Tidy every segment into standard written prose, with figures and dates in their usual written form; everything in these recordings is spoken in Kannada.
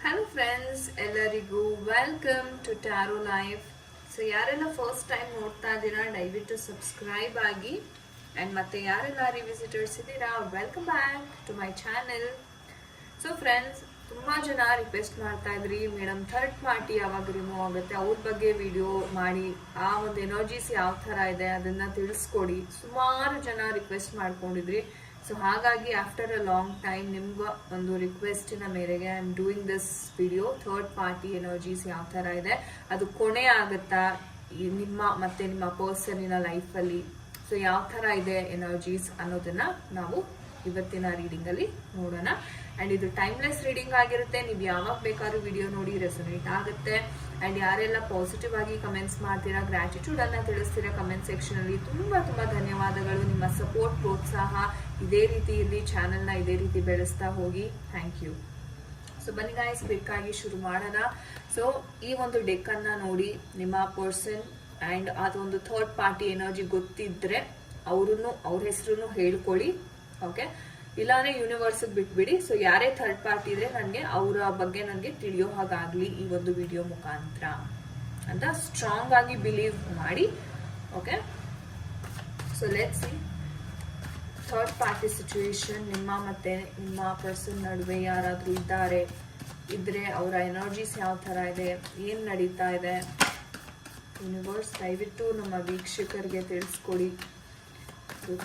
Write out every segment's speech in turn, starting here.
ಹಲೋ ಫ್ರೆಂಡ್ಸ್, ಎಲ್ಲರಿಗೂ welcome to tarot life. So ಯಾರೆಲ್ಲ ಫಸ್ಟ್ ಟೈಮ್ ನೋಡ್ತಾ ಇದ್ದೀರಾ ದಯವಿಟ್ಟು ಸಬ್ಸ್ಕ್ರೈಬ್ ಆಗಿ. ಆ್ಯಂಡ್ ಮತ್ತೆ ಯಾರೆಲ್ಲ ರಿವಿಸಿಟರ್ಸ್ ಇದ್ದೀರಾ welcome back to my channel. So friends, ತುಂಬ ಜನ ರಿಕ್ವೆಸ್ಟ್ ಮಾಡ್ತಾ ಇದ್ರಿ, ಮೇಡಮ್ ಥರ್ಡ್ ಪಾರ್ಟಿ ಯಾವಾಗ ರಿಮೂವ್ ಆಗುತ್ತೆ, ಅವ್ರ ಬಗ್ಗೆ ವಿಡಿಯೋ ಮಾಡಿ, ಆ ಒಂದು ಎನರ್ಜೀಸ್ ಯಾವ ಥರ ಇದೆ ಅದನ್ನು ತಿಳಿಸ್ಕೊಡಿ. ಸುಮಾರು ಜನ ರಿಕ್ವೆಸ್ಟ್ ಮಾಡ್ಕೊಂಡಿದ್ರಿ. ಸೊ ಹಾಗಾಗಿ ಆಫ್ಟರ್ ಅ ಲಾಂಗ್ ಟೈಮ್ ನಿಮ್ಗೆ ಒಂದು ರಿಕ್ವೆಸ್ಟಿನ ಮೇರೆಗೆ I am doing this video. Third party energies ಯಾವ ಥರ ಇದೆ, ಅದು ಕೊನೆ ಆಗುತ್ತಾ ನಿಮ್ಮ ಮತ್ತೆ ನಿಮ್ಮ ಪರ್ಸನಿನ ಲೈಫಲ್ಲಿ, ಸೊ ಯಾವ ಥರ ಇದೆ ಎನರ್ಜೀಸ್ ಅನ್ನೋದನ್ನ ನಾವು ಇವತ್ತಿನ ರೀಡಿಂಗಲ್ಲಿ ನೋಡೋಣ. ಆ್ಯಂಡ್ ಇದು ಟೈಮ್ಲೆಸ್ ರೀಡಿಂಗ್ ಆಗಿರುತ್ತೆ. ನೀವು ಯಾವಾಗ ಬೇಕಾದ್ರೂ ವಿಡಿಯೋ ನೋಡಿ ರೆಸೊನೇಟ್ ಆಗುತ್ತೆ. ಆ್ಯಂಡ್ ಯಾರೆಲ್ಲ ಪಾಸಿಟಿವ್ ಆಗಿ ಕಮೆಂಟ್ಸ್ ಮಾಡ್ತೀರಾ, ಗ್ರ್ಯಾಟಿಟ್ಯೂಡನ್ನು ತಿಳಿಸ್ತೀರಾ ಕಮೆಂಟ್ ಸೆಕ್ಷನಲ್ಲಿ, ತುಂಬ ತುಂಬ ಧನ್ಯವಾದಗಳು. ನಿಮ್ಮ ಸಪೋರ್ಟ್, ಪ್ರೋತ್ಸಾಹ ಇದೇ ರೀತಿ ಇರಲಿ, ಚಾನಲ್ನ ಇದೇ ರೀತಿ ಬೆಳೆಸ್ತಾ ಹೋಗಿ. Thank you. ಸೊ ಬನ್ನಿ ಗಾಯ್ಸ್, ಕ್ವಿಕ್ಕಾಗಿ ಶುರು ಮಾಡೋಣ. ಸೊ ಈ ಒಂದು ಡೆಕ್ಕನ್ನು ನೋಡಿ, ನಿಮ್ಮ ಪರ್ಸನ್ ಆ್ಯಂಡ್ ಅದೊಂದು ಥರ್ಡ್ ಪಾರ್ಟಿ ಎನರ್ಜಿ ಗೊತ್ತಿದ್ರೆ ಅವ್ರ ಹೆಸರು ಹೇಳ್ಕೊಳ್ಳಿ. ಓಕೆ, ಇಲ್ಲಾಂದ್ರೆ ಯೂನಿವರ್ಸಿಗೆ ಬಿಟ್ಬಿಡಿ. ಸೊ ಯಾರೇ ಥರ್ಡ್ ಪಾರ್ಟಿ ಇದ್ರೆ ನನಗೆ ಅವರ ಬಗ್ಗೆ ನನಗೆ ತಿಳಿಯೋ ಹಾಗಾಗ್ಲಿ ಈ ಒಂದು ವಿಡಿಯೋ ಮುಖಾಂತರ ಅಂತ ಸ್ಟ್ರಾಂಗ್ ಆಗಿ ಬಿಲೀವ್ ಮಾಡಿ. Okay, so let's see third party situation. ನಿಮ್ಮ ಮತ್ತೆ ನಿಮ್ಮ ಪರ್ಸನ್ ನಡುವೆ ಯಾರಾದರೂ ಇದ್ರೆ ಅವರ ಎನರ್ಜೀಸ್ ಯಾವ ಥರ ಇದೆ, ಏನು ನಡೀತಾ ಇದೆ, ಯೂನಿವರ್ಸ್ ದಯವಿಟ್ಟು ನಮ್ಮ ವೀಕ್ಷಕರಿಗೆ ತಿಳಿಸ್ಕೊಡಿ.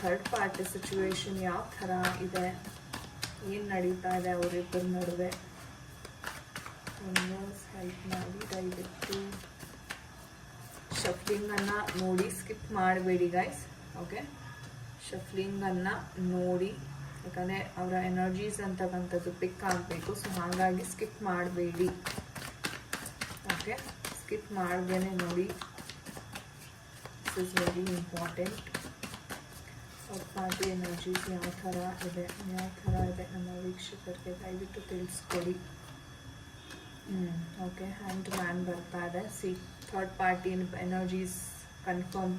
ಥರ್ಡ್ ಪಾರ್ಟಿ ಸಿಚುವೇಶನ್ ಯಾವ ಥರ ಇದೆ, ಏನು ನಡೀತಾ ಇದೆ ಅವರಿಬ್ಬರ ನಡುವೆ. ಹೆಲ್ಪ್ ಮಾಡಿ ದಯವಿಟ್ಟು. ಶಫ್ಲಿಂಗನ್ನು ನೋಡಿ, ಸ್ಕಿಪ್ ಮಾಡಬೇಡಿ ಗೈಸ್. ಓಕೆ, ಶಫ್ಲಿಂಗನ್ನು ನೋಡಿ, ಯಾಕಂದರೆ ಅವರ ಎನರ್ಜೀಸ್ ಅಂತಕ್ಕಂಥದ್ದು ಪಿಕ್ ಆಗಬೇಕು. ಸೊ ಹಾಗಾಗಿ ಸ್ಕಿಪ್ ಮಾಡಬೇಡಿ. ಓಕೆ, ಸ್ಕಿಪ್ ಮಾಡ್ದೇನೆ ನೋಡಿ. This is very important. Third party energies ಯಾವ ಥರ ಇದೆ ನಮ್ಮ ವೀಕ್ಷಕರಿಗೆ ದಯವಿಟ್ಟು ತಿಳಿಸ್ಕೊಡಿ. ಓಕೆ, ಹ್ಯಾಂಡ್ ಮ್ಯಾನ್ ಬರ್ತಾ ಇದೆ. C, third party energies confirm.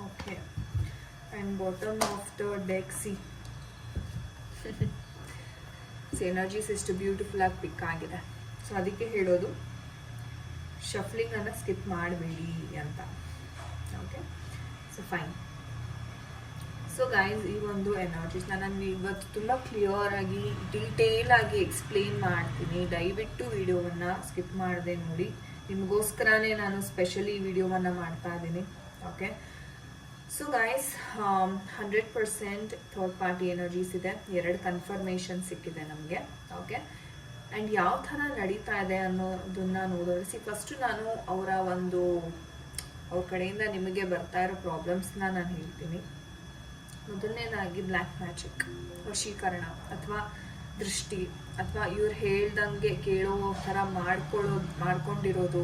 Okay, and bottom of the deck C energies ಎಷ್ಟು ಬ್ಯೂಟಿಫುಲ್ ಆಗಿ ಪಿಕ್ ಆಗಿದೆ. ಸೊ ಅದಕ್ಕೆ ಹೇಳೋದು ಶಫ್ಲಿಂಗನ್ನು ಸ್ಕಿಪ್ ಮಾಡಬೇಡಿ ಅಂತ. Okay, so fine. So guys, ಈ ಒಂದು ಎನರ್ಜೀಸ್ ನಾನು ಇವತ್ತು ತುಂಬ ಕ್ಲಿಯರ್ ಆಗಿ ಡೀಟೇಲ್ ಆಗಿ ಎಕ್ಸ್ಪ್ಲೇನ್ ಮಾಡ್ತೀನಿ. ದಯವಿಟ್ಟು ವಿಡಿಯೋವನ್ನು ಸ್ಕಿಪ್ ಮಾಡದೆ ನೋಡಿ. ನಿಮಗೋಸ್ಕರನೇ ನಾನು ಸ್ಪೆಷಲಿ ವಿಡಿಯೋವನ್ನು ಮಾಡ್ತಾ ಇದ್ದೀನಿ. Okay, so guys, 100% third party energies ಇದೆ. 2 ಕನ್ಫರ್ಮೇಷನ್ ಸಿಕ್ಕಿದೆ ನಮಗೆ. ಓಕೆ, ಆ್ಯಂಡ್ ಯಾವ ಥರ ನಡೀತಾ ಇದೆ ಅನ್ನೋದನ್ನು ನೋಡೋದು. ಫಸ್ಟು ನಾನು ಅವ್ರ ಕಡೆಯಿಂದ ನಿಮಗೆ ಬರ್ತಾ ಇರೋ ಪ್ರಾಬ್ಲಮ್ಸ್ನ ನಾನು ಹೇಳ್ತೀನಿ. ಮೊದಲನೇದಾಗಿ ಬ್ಲ್ಯಾಕ್ ಮ್ಯಾಜಿಕ್, ವಶೀಕರಣ ಅಥವಾ ದೃಷ್ಟಿ, ಅಥವಾ ಇವ್ರು ಹೇಳ್ದಂಗೆ ಕೇಳೋ ಥರ ಮಾಡ್ಕೊಂಡಿರೋದು.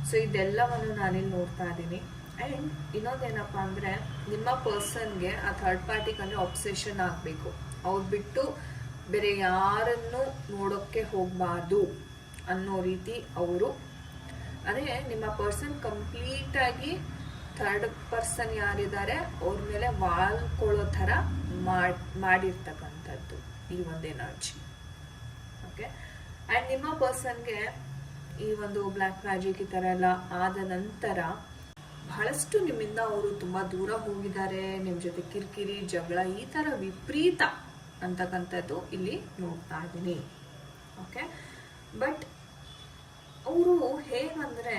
ಸೊ ಇದೆಲ್ಲವನ್ನು ನಾನಿಲ್ಲಿ ನೋಡ್ತಾ ಇದ್ದೀನಿ. ಆ್ಯಂಡ್ ಇನ್ನೊಂದೇನಪ್ಪ ಅಂದರೆ, ನಿಮ್ಮ ಪರ್ಸನ್ಗೆ ಆ ಥರ್ಡ್ ಪಾರ್ಟಿಗೆ ಅಂದರೆ ಅಬ್ಸೆಷನ್ ಆಗಬೇಕು. ಅವ್ರು ಬಿಟ್ಟು ಬೇರೆ ಯಾರನ್ನು ನೋಡೋಕ್ಕೆ ಹೋಗಬಾರ್ದು ಅನ್ನೋ ರೀತಿ ಅವರು, ಅದೇ ನಿಮ್ಮ ಪರ್ಸನ್ ಕಂಪ್ಲೀಟಾಗಿ ಥರ್ಡ್ ಪರ್ಸನ್ ಯಾರಿದ್ದಾರೆ ಅವ್ರ ಮೇಲೆ ವಾಲ್ಕೊಳ್ಳೋ ಥರ ಮಾಡಿರ್ತಕ್ಕಂಥದ್ದು ಈ ಒಂದು ಎನರ್ಜಿ. ಓಕೆ, ಆ್ಯಂಡ್ ನಿಮ್ಮ ಪರ್ಸನ್ಗೆ ಈ ಒಂದು ಬ್ಲ್ಯಾಕ್ ಮ್ಯಾಜಿಕ್ ಈ ಥರ ಎಲ್ಲ ಆದ ನಂತರ ಬಹಳಷ್ಟು ನಿಮ್ಮಿಂದ ಅವರು ತುಂಬ ದೂರ ಹೋಗಿದ್ದಾರೆ. ನಿಮ್ಮ ಜೊತೆ ಕಿರಿಕಿರಿ, ಜಗಳ, ಈ ಥರ ವಿಪರೀತ ಅಂತಕ್ಕಂಥದ್ದು ಇಲ್ಲಿ ನೋಡ್ತಾ ಇದ್ದೀನಿ. ಓಕೆ, ಬಟ್ ಅವರು ಹೇಗಂದರೆ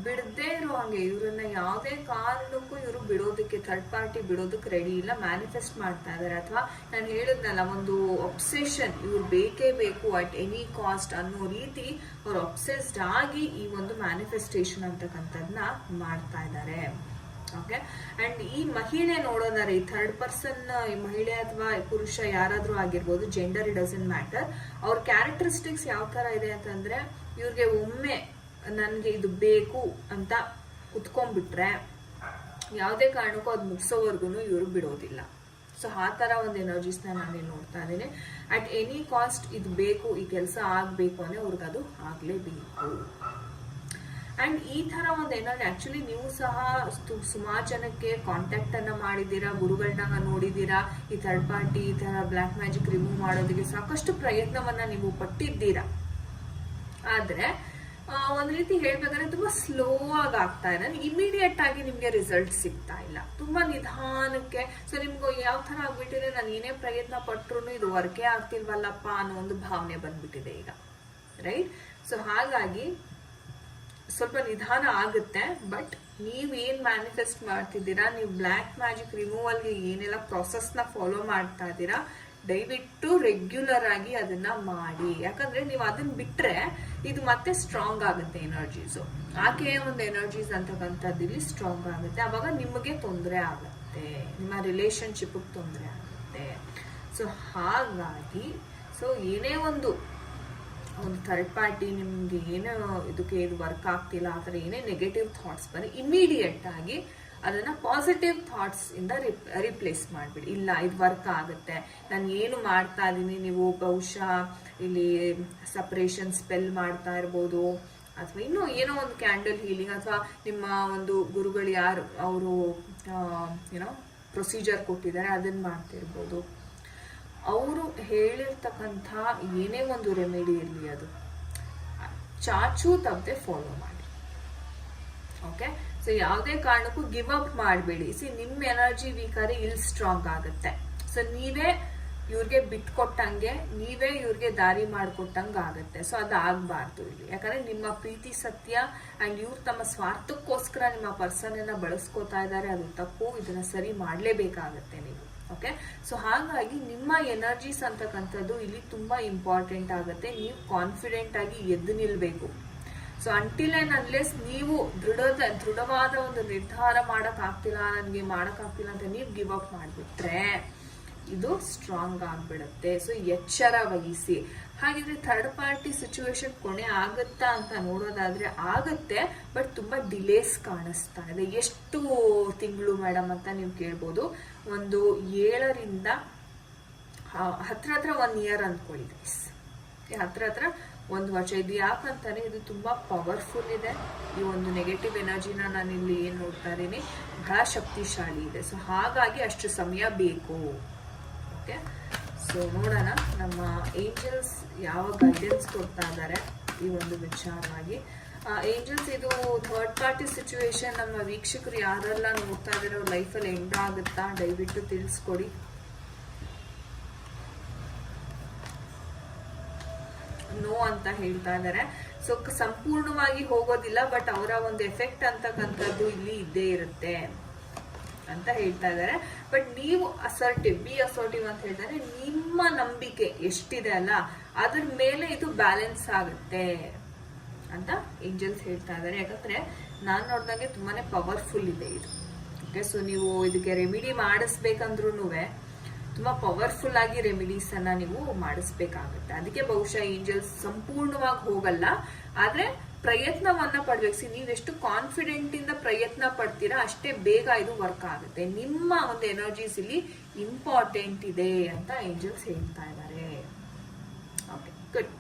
ಬಿಡದೇ ಇರೋ ಹಾಗೆ, ಇವರನ್ನ ಯಾವುದೇ ಕಾರಣಕ್ಕೂ ಇವರು ಬಿಡೋದಕ್ಕೆ, ಥರ್ಡ್ ಪಾರ್ಟಿ ಬಿಡೋದಕ್ಕೆ ರೆಡಿ ಇಲ್ಲ. ಮ್ಯಾನಿಫೆಸ್ಟ್ ಮಾಡ್ತಾ ಇದ್ದಾರೆ. ಅಥವಾ ನಾನು ಹೇಳಿದ್ನಲ್ಲ, ಒಂದು ಅಬ್ಸೆಷನ್, ಇವ್ರು ಬೇಕೇ ಬೇಕು ಅಟ್ ಎನಿ ಕಾಸ್ಟ್ ಅನ್ನೋ ರೀತಿ ಅವ್ರು ಅಬ್ಸೆಸ್ಡ್ ಆಗಿ ಈ ಒಂದು ಮ್ಯಾನಿಫೆಸ್ಟೇಷನ್ ಅಂತಕ್ಕಂಥದ್ದನ್ನ ಮಾಡ್ತಾ ಇದ್ದಾರೆ. ಓಕೆ, ಆ್ಯಂಡ್ ಈ ಮಹಿಳೆ ನೋಡೋದಾರೆ, ಈ ಥರ್ಡ್ ಪರ್ಸನ್, ಈ ಮಹಿಳೆ ಅಥವಾ ಪುರುಷ ಯಾರಾದರೂ ಆಗಿರ್ಬೋದು, ಜೆಂಡರ್ ಇಟ್ ಡಸಂಟ್ ಮ್ಯಾಟರ್. ಅವ್ರ ಕ್ಯಾರೆಕ್ಟರಿಸ್ಟಿಕ್ಸ್ ಯಾವ ಥರ ಇದೆ ಅಂತಂದರೆ, ಇವ್ರಿಗೆ ಒಮ್ಮೆ ನನಗೆ ಇದು ಬೇಕು ಅಂತ ಕುತ್ಕೊಂಡ್ಬಿಟ್ರೆ ಯಾವುದೇ ಕಾರಣಕ್ಕೂ ಅದು ಮುಗಿಸೋವರೆಗೂ ಇವರು ಬಿಡೋದಿಲ್ಲ. ಸೊ ಆ ಥರ ಒಂದು ಎನರ್ಜೀಸ್ನ ನಾನೇನು ನೋಡ್ತಾ ಇದ್ದೀನಿ. ಅಟ್ ಎನಿ ಕಾಸ್ಟ್ ಇದು ಬೇಕು, ಈ ಕೆಲಸ ಆಗಬೇಕು ಅಂದರೆ ಅವ್ರಿಗೆ ಅದು ಆಗಲೇಬೇಕು. ಅಂಡ್ ಈ ತರ ಒಂದು ಎನರ್ಜಿ ಆಕ್ಚುಲಿ ನೀವು ಸಹ ಸುಮಾರು ಜನಕ್ಕೆ ಕಾಂಟ್ಯಾಕ್ಟ್ ಅನ್ನ ಮಾಡಿದ್ದೀರಾ, ಗುರುಗಳನ್ನ ನೋಡಿದ್ದೀರಾ, ಈ ಥರ್ಡ್ ಪಾರ್ಟಿ ಈ ತರ ಬ್ಲ್ಯಾಕ್ ಮ್ಯಾಜಿಕ್ ರಿಮೂವ್ ಮಾಡೋದಕ್ಕೆ ಸಾಕಷ್ಟು ಪ್ರಯತ್ನವನ್ನ ನೀವು ಪಟ್ಟಿದ್ದೀರಾ. ಆದ್ರೆ ಒಂದ್ ರೀತಿ ಹೇಳ್ಬೇಕಂದ್ರೆ ತುಂಬಾ ಸ್ಲೋ ಆಗಿ ಆಗ್ತಾ ಇದೆ, ಇಮಿಡಿಯೇಟ್ ಆಗಿ ನಿಮ್ಗೆ ರಿಸಲ್ಟ್ ಸಿಗ್ತಾ ಇಲ್ಲ, ತುಂಬಾ ನಿಧಾನಕ್ಕೆ. ಸೊ ನಿಮ್ಗೆ ಯಾವ ತರ ಆಗ್ಬಿಟ್ಟಿದೆ, ನಾನು ಏನೇ ಪ್ರಯತ್ನ ಪಟ್ರು ಇದು ವರ್ಕೇ ಆಗ್ತಿಲ್ವಲ್ಲಪ್ಪ ಅನ್ನೋ ಒಂದು ಭಾವನೆ ಬಂದ್ಬಿಟ್ಟಿದೆ ಈಗ, ರೈಟ್? ಸೊ ಹಾಗಾಗಿ ಸ್ವಲ್ಪ ನಿಧಾನ ಆಗುತ್ತೆ. ಬಟ್ ನೀವ್ ಏನ್ ಮ್ಯಾನಿಫೆಸ್ಟ್ ಮಾಡ್ತಿದ್ದೀರಾ, ನೀವು ಬ್ಲ್ಯಾಕ್ ಮ್ಯಾಜಿಕ್ ರಿಮೂವಲ್ಗೆ ಏನೆಲ್ಲ ನ ಫಾಲೋ ಮಾಡ್ತಾ ಇದ್ದೀರಾ, ದಯವಿಟ್ಟು ರೆಗ್ಯುಲರ್ ಆಗಿ ಅದನ್ನ ಮಾಡಿ. ಯಾಕಂದ್ರೆ ನೀವು ಅದನ್ನ ಬಿಟ್ರೆ ಇದು ಮತ್ತೆ ಸ್ಟ್ರಾಂಗ್ ಆಗುತ್ತೆ ಎನರ್ಜೀಸು. ಆಕೆಯ ಒಂದು ಎನರ್ಜೀಸ್ ಅಂತಕ್ಕಂಥದ್ದು ಇಲ್ಲಿ ಸ್ಟ್ರಾಂಗ್ ಆಗುತ್ತೆ. ಅವಾಗ ನಿಮಗೆ ತೊಂದರೆ ಆಗುತ್ತೆ, ನಿಮ್ಮ ರಿಲೇಶನ್ಶಿಪ್ ತೊಂದರೆ ಆಗುತ್ತೆ. ಸೊ ಹಾಗಾಗಿ ಏನೇ ಒಂದು ಥರ್ಡ್ ಪಾರ್ಟಿ ನಿಮ್ಗೆ ಏನೋ ಇದಕ್ಕೆ ಇದು ವರ್ಕ್ ಆಗ್ತಿಲ್ಲ ಆ ಥರ ಏನೇ ನೆಗೆಟಿವ್ ಥಾಟ್ಸ್ ಬಂದ್ರೆ ಇಮಿಡಿಯೇಟ್ ಆಗಿ ಅದನ್ನ ಪಾಸಿಟಿವ್ ಥಾಟ್ಸ್ ಇಂದ ರಿಪ್ಲೇಸ್ ಮಾಡ್ಬಿಡಿ. ಇಲ್ಲ ಇದು ವರ್ಕ್ ಆಗುತ್ತೆ, ನಾನು ಏನು ಮಾಡ್ತಾ ಇದ್ದೀನಿ, ನೀವು ಬಹುಶಃ ಇಲ್ಲಿ ಸಪರೇಷನ್ ಸ್ಪೆಲ್ ಮಾಡ್ತಾ ಇರ್ಬೋದು, ಅಥವಾ ಇನ್ನೂ ಏನೋ ಒಂದು ಕ್ಯಾಂಡಲ್ ಹೀಲಿಂಗ್, ಅಥವಾ ನಿಮ್ಮ ಒಂದು ಗುರುಗಳು ಯಾರು ಅವರು ಏನೋ ಪ್ರೊಸೀಜರ್ ಕೊಟ್ಟಿದ್ದಾರೆ ಅದನ್ನ ಮಾಡ್ತಿರ್ಬೋದು. ಅವರು ಹೇಳಿರ್ತಕ್ಕಂಥ ಏನೇ ಒಂದು ರೆಮಿಡಿ ಇರಲಿ ಅದು ಚಾಚು ತಪ್ಪದೆ ಫಾಲೋ ಮಾಡಿ. ಓಕೆ, ಸೊ ಯಾವುದೇ ಕಾರಣಕ್ಕೂ ಗಿವ್ ಅಪ್ ಮಾಡಬೇಡಿ. ನಿಮ್ಮ ಎನರ್ಜಿ ವೀಕ್ ಆದ್ರೆ ಇಲ್ಲಿ ಸ್ಟ್ರಾಂಗ್ ಆಗುತ್ತೆ. ಸೊ ನೀವೇ ಇವ್ರಿಗೆ ಬಿಟ್ಕೊಟ್ಟಂಗೆ, ನೀವೇ ಇವ್ರಿಗೆ ದಾರಿ ಮಾಡಿಕೊಟ್ಟಂಗ ಆಗುತ್ತೆ. ಸೊ ಅದಾಗಬಾರ್ದು ಇಲ್ಲಿ. ಯಾಕಂದ್ರೆ ನಿಮ್ಮ ಪ್ರೀತಿ ಸತ್ಯ ಅಂಡ್ ಇವ್ರು ತಮ್ಮ ಸ್ವಾರ್ಥಕ್ಕೋಸ್ಕರ ನಿಮ್ಮ ಪರ್ಸನ್ ಅನ್ನ ಬಳಸ್ಕೋತಾ ಇದ್ದಾರೆ, ಅದು ತಪ್ಪು. ಇದನ್ನ ಸರಿ ಮಾಡ್ಲೇಬೇಕಾಗತ್ತೆ ನೀವು. ಓಕೆ, ಸೊ ಹಾಗಾಗಿ ನಿಮ್ಮ ಎನರ್ಜೀಸ್ ಅಂತಕ್ಕಂಥದ್ದು ಇಲ್ಲಿ ತುಂಬಾ ಇಂಪಾರ್ಟೆಂಟ್ ಆಗುತ್ತೆ. ನೀವು ಕಾನ್ಫಿಡೆಂಟ್ ಆಗಿ ಎದ್ದು ನಿಲ್ಬೇಕು. ಸೊ ಅಂಟಿಲ್ ಅಂಡ್ ಅನ್ಲೆಸ್ ನೀವು ದೃಢವಾದ ಒಂದು ನಿರ್ಧಾರ ಮಾಡಕ್ಕಾಗ್ತಿಲ್ಲ, ನನಗೆ ಮಾಡಕ್ಕಾಗ್ತಿಲ್ಲ ಅಂತ ನೀವು ಗಿವ್ ಅಪ್ ಮಾಡಿಬಿಟ್ರೆ ಇದು ಸ್ಟ್ರಾಂಗ್ ಆಗ್ಬಿಡುತ್ತೆ. ಸೊ ಎಚ್ಚರ ವಹಿಸಿ. ಹಾಗಿದ್ರೆ ಥರ್ಡ್ ಪಾರ್ಟಿ ಸಿಚುವೇಶನ್ ಕೊನೆ ಆಗುತ್ತಾ ಅಂತ ನೋಡೋದಾದ್ರೆ ಆಗುತ್ತೆ, ಬಟ್ ತುಂಬಾ ಡಿಲೇಸ್ ಕಾಣಿಸ್ತಾ ಇದೆ. ಎಷ್ಟು ತಿಂಗಳು ಮೇಡಮ್ ಅಂತ ನೀವು ಕೇಳ್ಬೋದು. ಒಂದು 7ರಿಂದ ಹತ್ರ 1 ಇಯರ್ ಅಂದ್ಕೊಳ್ಳಿ ಗೈಸ್. ಹತ್ರ 1 ವರ್ಷ. ಇದು ಯಾಕಂತಾನೆ ಇದು ತುಂಬಾ ಪವರ್ಫುಲ್ ಇದೆ. ಈ ಒಂದು ನೆಗೆಟಿವ್ ಎನರ್ಜಿನ ನಾನು ಇಲ್ಲಿ ಏನ್ ನೋಡ್ತಾ ಇದ್ದೀನಿ, ಬಹಳ ಶಕ್ತಿಶಾಲಿ ಇದೆ. ಸೊ ಹಾಗಾಗಿ ಅಷ್ಟು ಸಮಯ ಬೇಕು. ಓಕೆ, ಸೊ ನೋಡೋಣ ನಮ್ಮ ಏಂಜಲ್ಸ್ ಯಾವ ಗೈಡೆನ್ಸ್ ಕೊಡ್ತಾ ಇದ್ದಾರೆ ಈ ಒಂದು ವಿಚಾರವಾಗಿ. ಏಂಜಲ್ಸ್, ಇದು ಥರ್ಡ್ ಪಾರ್ಟಿ ಸಿಚುವೇಶನ್ ನಮ್ಮ ವೀಕ್ಷಕರು ಯಾರೆಲ್ಲ ನೋಡ್ತಾ ಇದಾರೆ ಅವ್ರ ಲೈಫಲ್ಲಿ ಎಂಡ್ ಆಗುತ್ತಾ ದಯವಿಟ್ಟು ತಿಳಿಸ್ಕೊಡಿ. ನೋ ಅಂತ ಹೇಳ್ತಾ ಇದ್ದಾರೆ. ಸೊ ಸಂಪೂರ್ಣವಾಗಿ ಹೋಗೋದಿಲ್ಲ, ಬಟ್ ಅವರ ಒಂದು ಎಫೆಕ್ಟ್ ಅಂತಕ್ಕಂಥದ್ದು ಇಲ್ಲಿ ಇದ್ದೇ ಇರುತ್ತೆ ಅಂತ ಹೇಳ್ತಾ ಇದ್ದಾರೆ. ಬಟ್ ನೀವು ಬಿ ಅಸರ್ಟಿವ್ ಅಂತ ಹೇಳ್ತಾರೆ. ನಿಮ್ಮ ನಂಬಿಕೆ ಎಷ್ಟಿದೆ ಅಲ್ಲ ಅದ್ರ ಮೇಲೆ ಇದು ಬ್ಯಾಲೆನ್ಸ್ ಆಗುತ್ತೆ ಅಂತ ಏಂಜಲ್ಸ್ ಹೇಳ್ತಾ ಇದ್ದಾರೆ. ಯಾಕಂದ್ರೆ ನಾನ್ ನೋಡ್ದಂಗೆ ತುಂಬಾನೇ ಪವರ್ಫುಲ್ ಇದೆ ಇದು. ಓಕೆ, ಸೊ ನೀವು ಇದಕ್ಕೆ ರೆಮಿಡಿ ಮಾಡಿಸ್ಬೇಕಂದ್ರೂ ತುಂಬಾ ಪವರ್ಫುಲ್ ಆಗಿ ರೆಮಿಡೀಸ್ ಅನ್ನ ನೀವು ಮಾಡಿಸ್ಬೇಕಾಗುತ್ತೆ. ಅದಕ್ಕೆ ಬಹುಶಃ ಏಂಜಲ್ಸ್ ಸಂಪೂರ್ಣವಾಗಿ ಹೋಗಲ್ಲ, ಆದ್ರೆ ಪ್ರಯತ್ನವನ್ನ ಪಡ್ಬೇಕು. ನೀವೆಷ್ಟು ಕಾನ್ಫಿಡೆಂಟ್ ಇಂದ ಪ್ರಯತ್ನ ಪಡ್ತೀರಾ ಅಷ್ಟೇ ಬೇಗ ಇದು ವರ್ಕ್ ಆಗುತ್ತೆ. ನಿಮ್ಮ ಒಂದು ಎನರ್ಜೀಸ್ ಇಲ್ಲಿ ಇಂಪಾರ್ಟೆಂಟ್ ಇದೆ ಅಂತ ಏಂಜಲ್ಸ್ ಹೇಳ್ತಾ ಇದ್ದಾರೆ. Okay, good.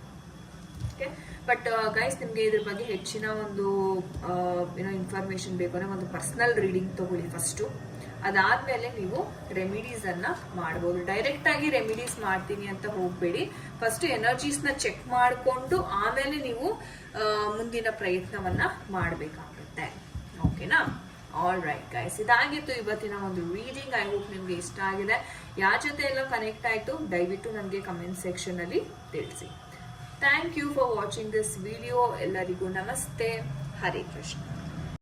Okay, but guys, ನಿಮ್ಗೆ ಇದ್ರ ಬಗ್ಗೆ ಹೆಚ್ಚಿನ ಒಂದು ಏನೋ ಇನ್ಫಾರ್ಮೇಶನ್ ಬೇಕು ಅಂದ್ರೆ ಒಂದು ಪರ್ಸನಲ್ ರೀಡಿಂಗ್ ತಗೊಳ್ಳಿ ಫಸ್ಟು. ಅದಾದ್ಮೇಲೆ ನೀವು ರೆಮಿಡೀಸ್ ಅನ್ನ ಮಾಡಬಹುದು. ಡೈರೆಕ್ಟ್ ಆಗಿ ರೆಮಿಡೀಸ್ ಮಾಡ್ತೀನಿ ಅಂತ ಹೋಗ್ಬೇಡಿ. ಫಸ್ಟ್ ಎನರ್ಜೀಸ್ ನ ಚೆಕ್ ಮಾಡಿಕೊಂಡು ಆಮೇಲೆ ನೀವು ಮುಂದಿನ ಪ್ರಯತ್ನವನ್ನ ಮಾಡಬೇಕಾಗುತ್ತೆ. ಓಕೆನಾ? ಆಲ್ ರೈಟ್ ಗೈಸ್, ಇದಾಗಿತ್ತು ಇವತ್ತಿನ ಒಂದು ರೀಡಿಂಗ್. ಐ ಹೋಪ್ ನಿಮ್ಗೆ ಇಷ್ಟ ಆಗಿದೆ. ಯಾರ ಜೊತೆ ಎಲ್ಲ ಕನೆಕ್ಟ್ ಆಯ್ತು ದಯವಿಟ್ಟು ನನಗೆ ಕಮೆಂಟ್ ಸೆಕ್ಷನ್ ಅಲ್ಲಿ ತಿಳಿಸಿ. Thank you for watching this video. ಎಲ್ಲರಿಗೂ ನಮಸ್ತೆ. ಹರೇ ಕೃಷ್ಣ.